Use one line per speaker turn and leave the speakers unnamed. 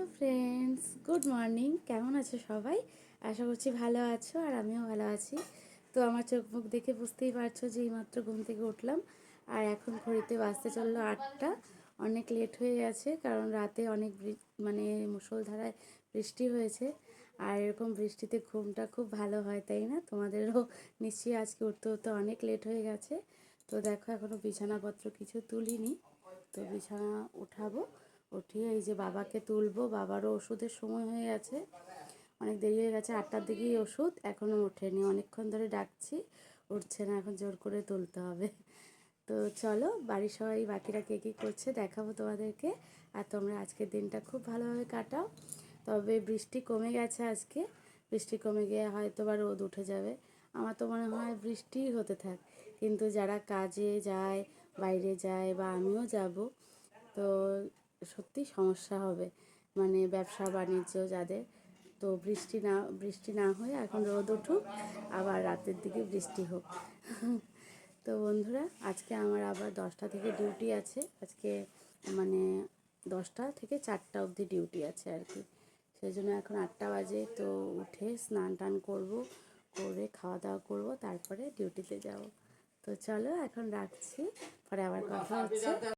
Hello friends, good morning. কেমন আছো সবাই? আশা করছি ভালো আছো, আর আমিও ভালো আছি। তো আমার চোখ মুখ দেখে বুঝতেই পারছো যে এইমাত্র ঘুম থেকে উঠলাম, আর এখন ঘড়িতে বাজতে চললো 8টা। অনেক লেট হয়ে গেছে, কারণ রাতে অনেক মানে মুষলধারায় বৃষ্টি হয়েছে। আর এরকম বৃষ্টিতে ঘুমটা খুব ভালো হয়, তাই না? তোমাদেরও নিশ্চয়ই আজকে উঠতে উঠতে অনেক লেট হয়ে গেছে। তো দেখো, এখনও বিছানাপত্র কিছু তুলিনি। তো বিছানা উঠাবো, উঠিয়ে এই যে বাবাকে তুলবো। বাবারও ওষুধের সময় হয়ে গেছে, অনেক দেরি হয়ে গেছে। 8টার দিকেই ওষুধ, এখনও ওঠেনি। অনেকক্ষণ ধরে ডাকছি, উঠছে না। এখন জোর করে তুলতে হবে। তো চলো, বাড়ির সবাই বাকিরা কে কী করছে দেখাবো তোমাদেরকে। আর তোমরা আজকের দিনটা খুব ভালোভাবে কাটাও। তবে বৃষ্টি কমে গেছে আজকে। বৃষ্টি কমে গিয়ে হয়তো বা রোদ উঠে যাবে। আমার তো মনে হয় বৃষ্টিই হতে থাক, কিন্তু যারা কাজে যায়, বাইরে যায়, বা আমিও যাব, তো সত্যি সমস্যা হবে। মানে ব্যবসা বাণিজ্য যাদের, তো বৃষ্টি না হয়ে এখন রোদ উঠুক, আবার রাতের দিকে বৃষ্টি হোক। তো বন্ধুরা, আজকে আমার আবার 10টা থেকে ডিউটি আছে আজকে। মানে 10টা থেকে 4টা অবধি ডিউটি আছে আর কি। সেই জন্য এখন 8টা বাজে। তো উঠে স্নান টান করবো, করে খাওয়া দাওয়া করবো, তারপরে ডিউটিতে যাব। তো চলো, এখন রাখছি, পরে আবার কথা হচ্ছে।